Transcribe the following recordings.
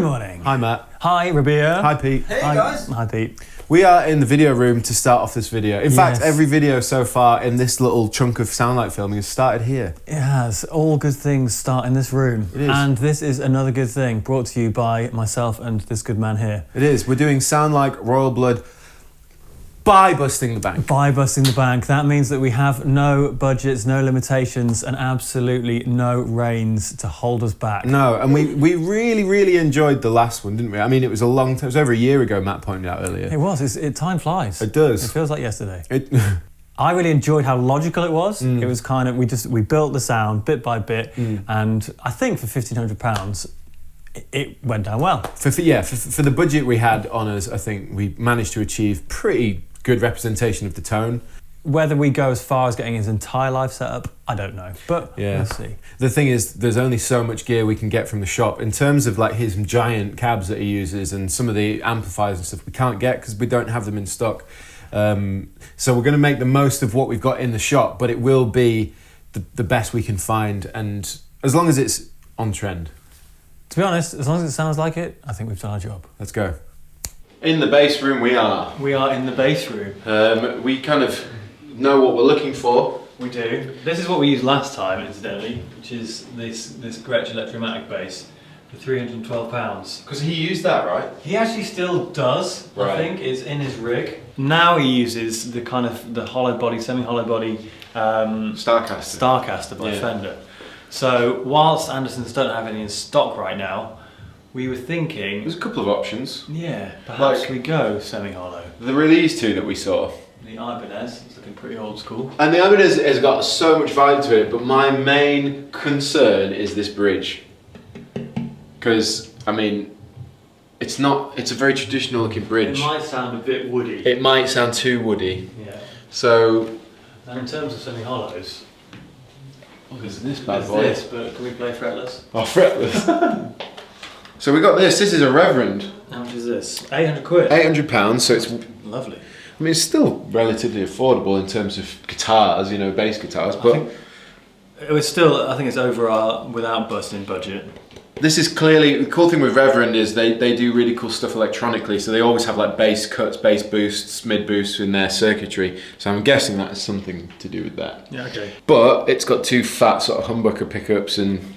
Good morning. Hi Matt. Hi Rabea. Hi Pete. Hey guys. Hi Pete. We are in the video room to start off this video. In fact, every video so far in this little chunk of Soundlight filming has started here. Yes, all good things start in this room. It is. And this is another good thing brought to you by myself and this good man here. It is. We're doing Sound Like Royal Blood by busting the bank. By busting the bank. That means that we have no budgets, no limitations, and absolutely no reins to hold us back. No, and we really enjoyed the last one, didn't we? I mean, it was a long time. It was over a year ago, Matt pointed out earlier. It was. Time flies. It does. It feels like yesterday. I I really enjoyed how logical it was. It was kind of, we built the sound bit by bit, and I think for £1,500, it went down well. For the budget we had on us, I think we managed to achieve pretty good representation of the tone. Whether we go as far as getting his entire live setup, I don't know, but we'll see. The thing is, there's only so much gear we can get from the shop. In terms of like his giant cabs that he uses and some of the amplifiers and stuff we can't get because we don't have them in stock. So we're going to make the most of what we've got in the shop, but it will be the best we can find, and as long as it's on trend. To be honest, as long as it sounds like it, I think we've done our job. Let's go. In the bass room we are. We are in the bass room. We kind of know what we're looking for. We do. This is what we used last time, incidentally, which is this Gretsch Electromatic bass for £312. Because he used that, right? He actually still does, Right. I think. It's in his rig. Now he uses the kind of the hollow body, semi-hollow body Starcaster by Fender. So whilst Andertons don't have any in stock right now, we were thinking, There's a couple of options. yeah, perhaps Like- we go semi-hollow. The release two that we saw. The Ibanez, it's looking pretty old school. And the Ibanez has got so much vibe to it, but my main concern is this bridge. Because, I mean, it's a very traditional looking bridge. It might sound a bit woody. It might sound too woody. Yeah. So, And in terms of semi-hollows, there's this there's this, but can we play fretless? Oh, fretless. So we got this. This is a Reverend. How much is this? £800. £800, so it's... Lovely. I mean, it's still relatively affordable in terms of guitars, you know, bass guitars, but... I think it's over our without busting budget. This is clearly, the cool thing with Reverend is they do really cool stuff electronically, so they always have like bass cuts, bass boosts, mid boosts in their circuitry, so I'm guessing that has something to do with that. Yeah, okay. But it's got two fat sort of humbucker pickups and,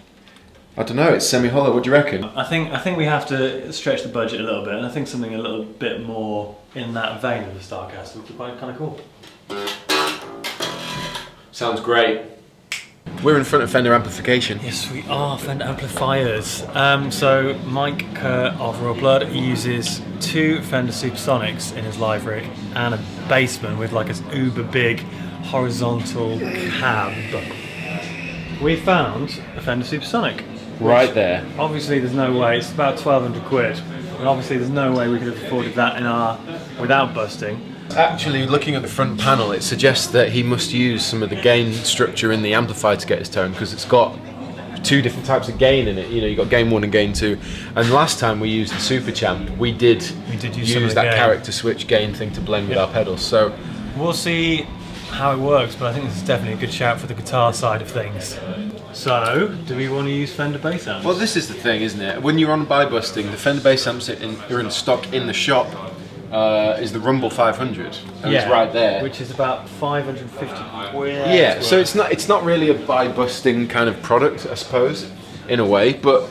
I don't know, it's semi-hollow, what do you reckon? I think we have to stretch the budget a little bit, and I think something a little bit more in that vein of the Starcaster would be quite kind of cool. Sounds great. We're in front of Fender amplification. Yes, we are Fender amplifiers. So Mike Kerr of Royal Blood uses two Fender Supersonics in his live rig and a Bassman with like an uber big horizontal cab. We found a Fender Supersonic. Right there. Obviously there's no way, it's about 1,200 quid, and obviously there's no way we could have afforded that without busting. Actually, looking at the front panel, it suggests that he must use some of the gain structure in the amplifier to get his tone, because it's got two different types of gain in it. You know, you got gain 1 and gain 2. And last time we used the Super Champ, we did use that character switch gain thing to blend with our pedals. So we'll see how it works, but I think this is definitely a good shout for the guitar side of things. So, do we want to use Fender bass amps? well, this is the thing, isn't it? When you're on buy busting, the Fender bass amps that are in stock in the shop is the Rumble 500. And it's right there. Which is about 550 quid. Yeah, so it's not really a buy busting kind of product, I suppose, in a way, but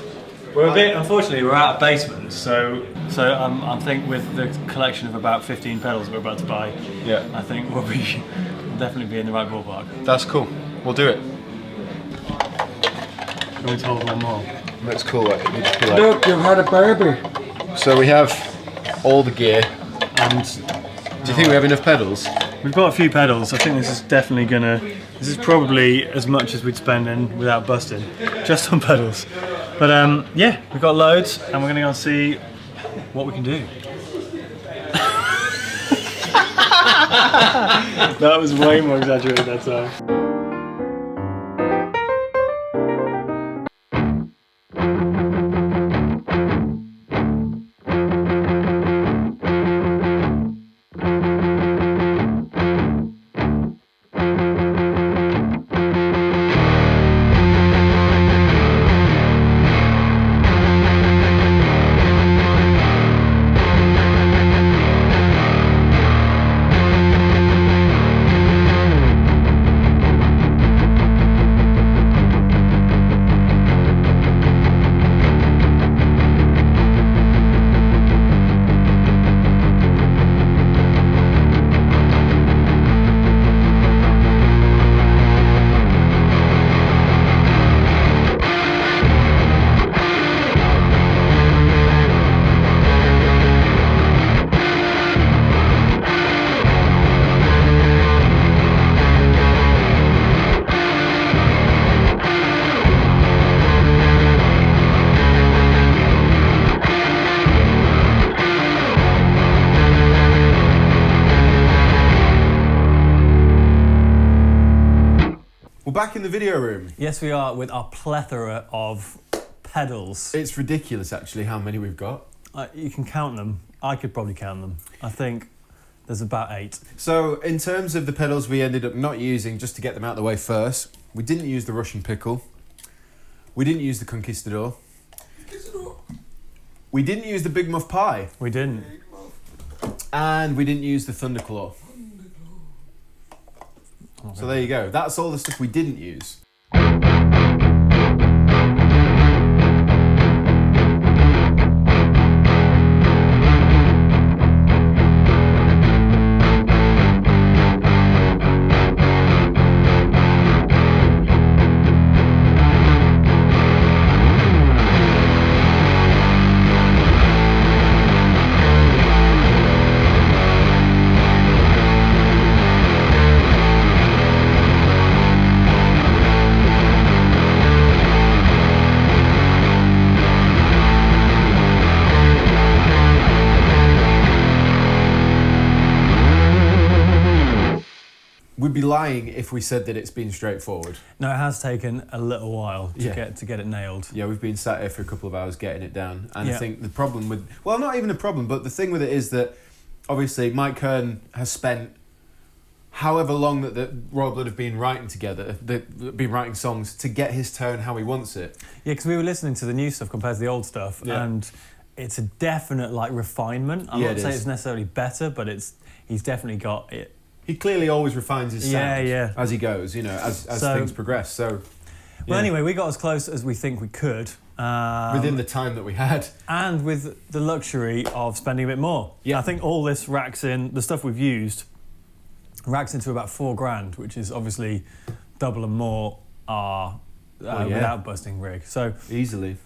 Unfortunately, we're out of basements, so I think with the collection of about 15 pedals we're about to buy, yeah, I think we'll definitely be in the right ballpark. that's cool. We'll do it. Can we hold one more? That's cool. Like, we'll just be like, Look, you've had a baby. so we have all the gear. And Do you think we have enough pedals? we've got a few pedals. I think this is probably as much as we'd spend in without busting, just on pedals. But yeah, we've got loads, and we're going to go and see what we can do. That was way more exaggerated that time. We're back in the video room. Yes, we are, with our plethora of pedals. It's ridiculous, actually, how many we've got. You can count them. I could probably count them. I think there's about 8. So, in terms of the pedals we ended up not using, just to get them out of the way first, we didn't use the Russian Pickle. We didn't use the Conquistador. We didn't use the Big Muff Pie. We didn't. And we didn't use the Thunderclaw. So there you go. That's all the stuff we didn't use. We'd be lying if we said that it's been straightforward. No, it has taken a little while to get it nailed. Yeah, we've been sat here for a couple of hours getting it down. And Yeah. I think the problem with... Well, not even a problem, but the thing with it is that, obviously, Mike Kern has spent however long that the Royal Blood have been writing together, they've been writing songs to get his tone how he wants it. Yeah, because we were listening to the new stuff compared to the old stuff, and it's a definite, like, refinement. I'm not saying it's necessarily better, but he's definitely got it. He clearly always refines his sound as he goes, you know, as things progress. So, well, anyway, we got as close as we think we could. Within the time that we had. And with the luxury of spending a bit more. Yeah. I think all this racks in, the stuff we've used, racks into about $4,000, which is obviously double and more without busting rig. So easily.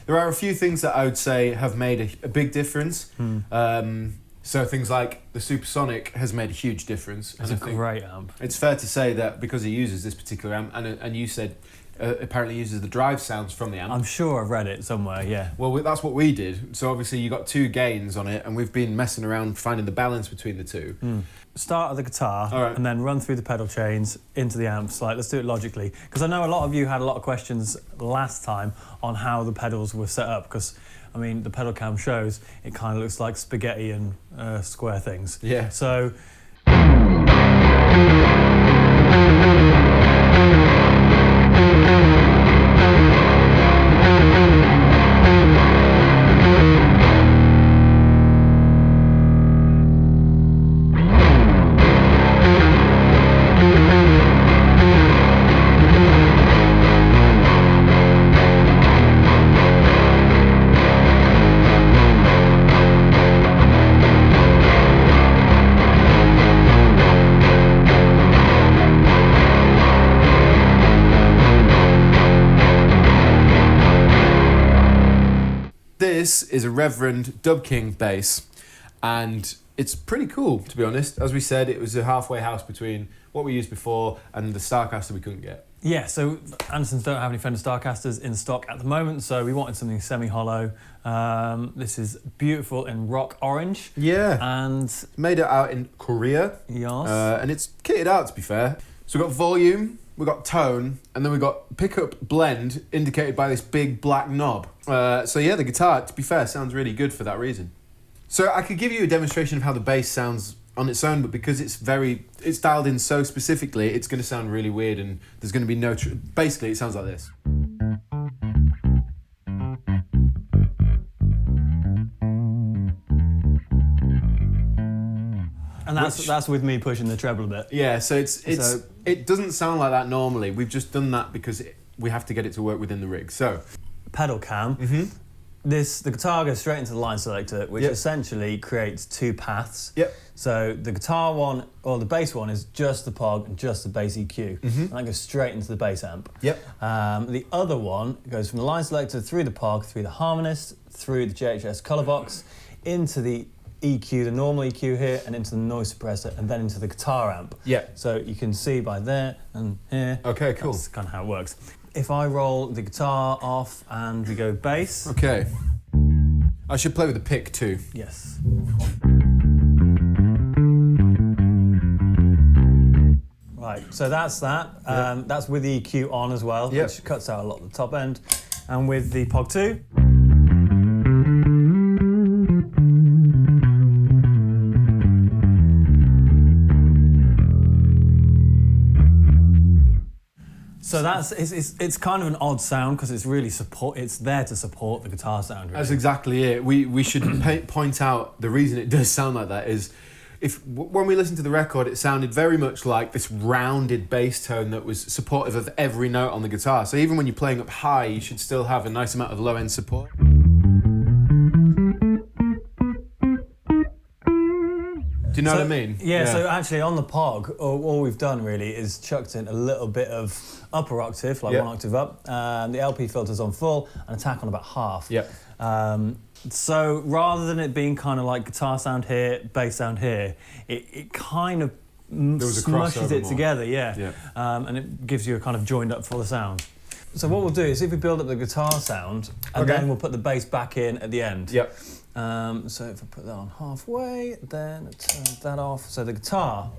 There are a few things that I would say have made a big difference. So things like the Supersonic has made a huge difference. It's a great amp. It's fair to say that because he uses this particular amp, and you said apparently uses the drive sounds from the amp. I'm sure I've read it somewhere, yeah. Well, that's what we did. So obviously you got 2 gains on it, and we've been messing around finding the balance between the 2. Start at the guitar, and then run through the pedal chains into the amps. Like, let's do it logically. Because I know a lot of you had a lot of questions last time on how the pedals were set up. Because, I mean, the pedal cam shows it kind of looks like spaghetti and square things. Yeah. So... This is a Reverend Dub King bass, and it's pretty cool, to be honest. As we said, it was a halfway house between what we used before and the Starcaster we couldn't get. Yeah, so Andertons don't have any Fender Starcasters in stock at the moment, so we wanted something semi-hollow. This is beautiful in rock orange. Yeah. And made it out in Korea. Yes. And it's kitted out, to be fair. So we've got volume, we've got tone, and then we've got pickup blend indicated by this big black knob. So yeah, the guitar, to be fair, sounds really good for that reason. So I could give you a demonstration of how the bass sounds on its own, but because it's dialed in so specifically, it's going to sound really weird, and there's going to be no... Basically, it sounds like this. And that's with me pushing the treble a bit. Yeah, so it doesn't sound like that normally. We've just done that because we have to get it to work within the rig. So pedal cam. the guitar goes straight into the line selector, which essentially creates two paths. Yep. So the guitar one, or the bass one, is just the POG and just the bass EQ. And that goes straight into the bass amp. Yep. The other one goes from the line selector through the POG, through the harmonist, through the JHS color box, into the EQ, the normal EQ here, and into the noise suppressor, and then into the guitar amp. Yeah. So you can see by there and here. Okay, cool. That's kind of how it works. If I roll the guitar off and we go bass. Okay. I should play with the pick too. Yes. Right, so that's that. That's with the EQ on as well, which cuts out a lot of the top end. And with the POG 2. So it's kind of an odd sound because it's really it's there to support the guitar sound. Really. That's exactly it. We should point out the reason it does sound like that is when we listened to the record, it sounded very much like this rounded bass tone that was supportive of every note on the guitar. So even when you're playing up high, you should still have a nice amount of low end support. Do you know what I mean? Yeah, so actually on the POG, all we've done really is chucked in a little bit of upper octave, like 1 octave up, the LP filter's on full, and attack on about half. Yep. So rather than it being kind of like guitar sound here, bass sound here, it kind of smushes it together, and it gives you a kind of joined up full of sound. So what we'll do is if we build up the guitar sound, and then we'll put the bass back in at the end. Yep. So if I put that on halfway, then turn that off. So the guitar.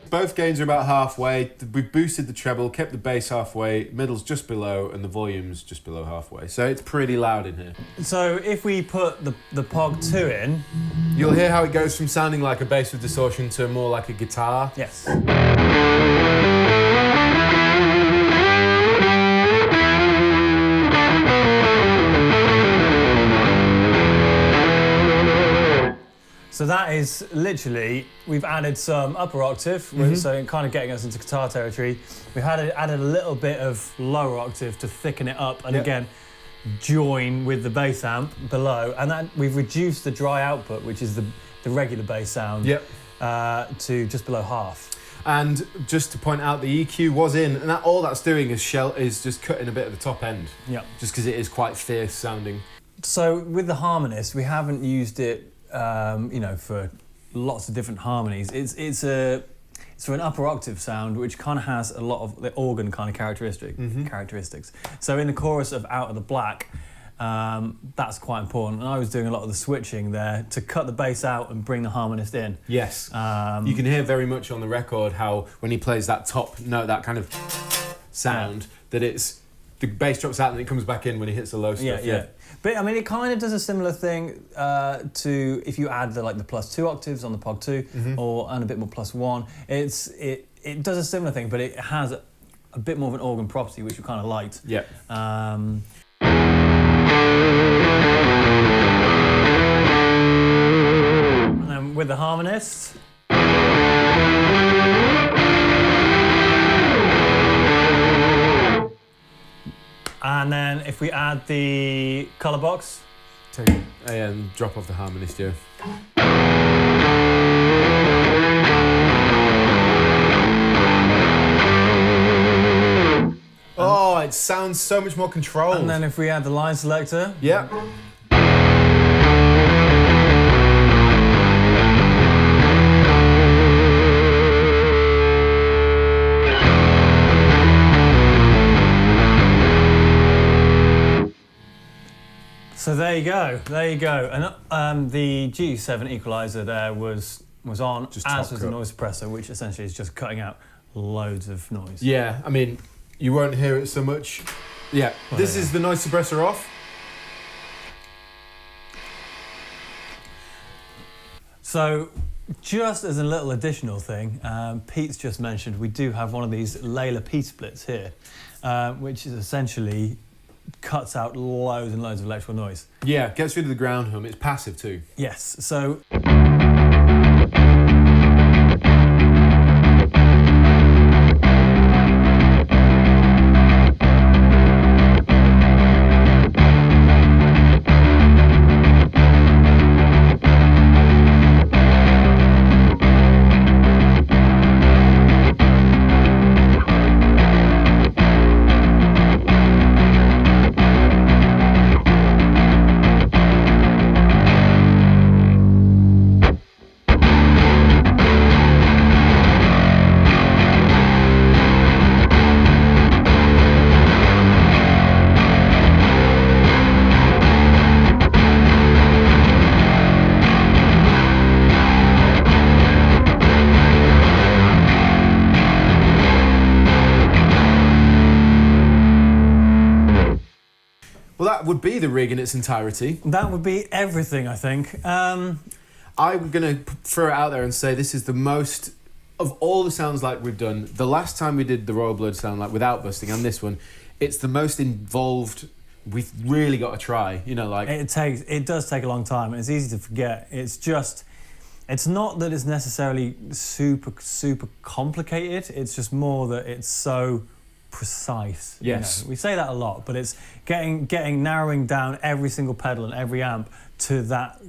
Both gains are about halfway. We've boosted the treble, kept the bass halfway, middle's just below, and the volume's just below halfway. So it's pretty loud in here. So if we put the POG 2 in... You'll hear how it goes from sounding like a bass with distortion to more like a guitar. Yes. So that is literally, we've added some upper octave, so kind of getting us into guitar territory. We've added a little bit of lower octave to thicken it up, and again, join with the bass amp below. And then we've reduced the dry output, which is the regular bass sound, to just below half. And just to point out, the EQ was in, and all that's doing is just cutting a bit of the top end. Yeah. Just because it is quite fierce sounding. So with the harmonist, we haven't used it for lots of different harmonies. It's for an upper octave sound, which kind of has a lot of the organ kind of characteristics. So in the chorus of Out of the Black, that's quite important. And I was doing a lot of the switching there to cut the bass out and bring the harmonist in. Yes. You can hear very much on the record how when he plays that top note, that kind of sound, that it's the bass drops out and it comes back in when he hits the low stuff. Yeah. But I mean, it kind of does a similar thing to if you add the +2 octaves on the POG 2 and a bit more +1. It does a similar thing, but it has a bit more of an organ property, which we kind of liked. Yeah. And then with the harmonist. And then if we add the colour box. Take it and drop off the harmonist here. Oh, it sounds so much more controlled. And then if we add the line selector. Yeah. So there you go. And the G7 equalizer there was on, as was the noise suppressor, which essentially is just cutting out loads of noise. Yeah, I mean, you won't hear it so much. Yeah, this is the noise suppressor off. So just as a little additional thing, Pete's just mentioned we do have one of these Layla P-splits here, which is essentially cuts out loads and loads of electrical noise. Yeah, gets rid of the ground hum. It's passive too. Yes, so Well, that would be the rig in its entirety. That would be everything, I think. I'm going to throw it out there and say this is the most, of all the sounds like we've done, the last time we did the Royal Blood sound like without busting and this one, it's the most involved. We've really got to try, you know, like... It does take a long time. It's easy to forget. It's just... It's not that it's necessarily super complicated. It's just more that it's so precise. Yes. You know? We say that a lot, but it's narrowing down every single pedal and every amp to that,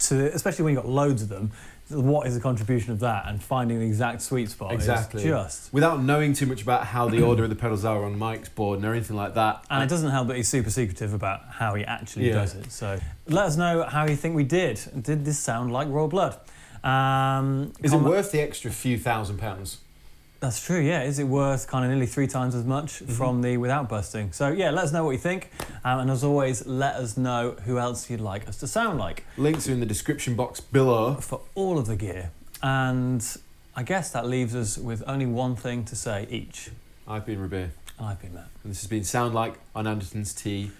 especially when you've got loads of them, what is the contribution of that, and finding the exact sweet spot. Exactly. Is just... Without knowing too much about how the order of the pedals are on Mike's board or anything like that. And it doesn't help that he's super secretive about how he actually does it. So let us know how you think we did. Did this sound like Royal Blood? Is it worth the extra few £1,000s? That's true, yeah. Is it worth kind of nearly 3 times as much from the without busting? So yeah, let us know what you think. And as always, let us know who else you'd like us to sound like. Links are in the description box below. For all of the gear. And I guess that leaves us with only one thing to say each. I've been Rabea. And I've been Matt. And this has been Sound Like on Andertons TV.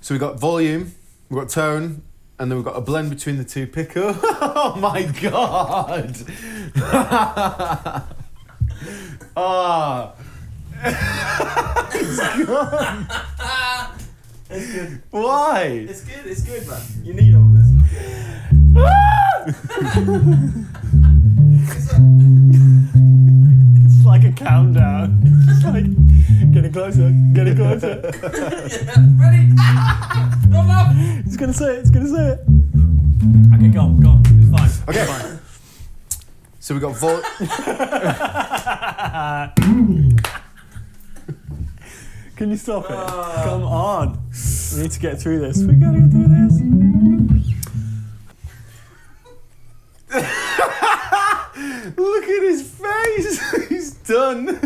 So we've got volume, we've got tone, and then we've got a blend between the two pickups. Oh my god! Ah. It's gone. It's good. Why? It's good, man. You need all this. It's like a countdown. It's like getting closer, getting closer. Yeah, ready? Come up. He's gonna say it. He's gonna say it. Okay, go on. It's fine. Okay. It's fine. So we got Can you stop it? Come on. We need to get through this. We gotta get through this. Look at his face. He's done.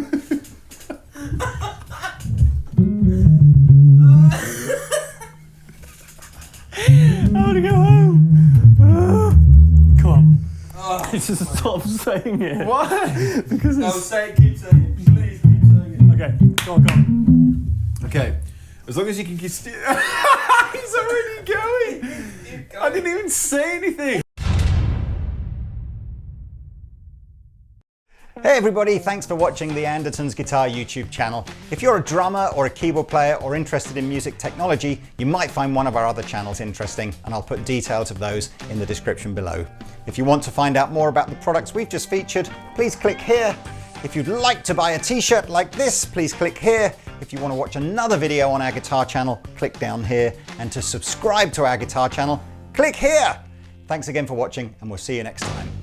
I want to go home. Come on. Just stop saying it. Why? Because No, it's... say it, keep saying it. Please, keep saying it. Okay, go on. Okay. As long as you can keep He's already going. I didn't even say anything. Hey everybody, thanks for watching the Andertons Guitar YouTube channel. If you're a drummer or a keyboard player or interested in music technology, you might find one of our other channels interesting, and I'll put details of those in the description below. If you want to find out more about the products we've just featured, please click here. If you'd like to buy a t-shirt like this, please click here. If you want to watch another video on our guitar channel, click down here. And to subscribe to our guitar channel, click here. Thanks again for watching, and we'll see you next time.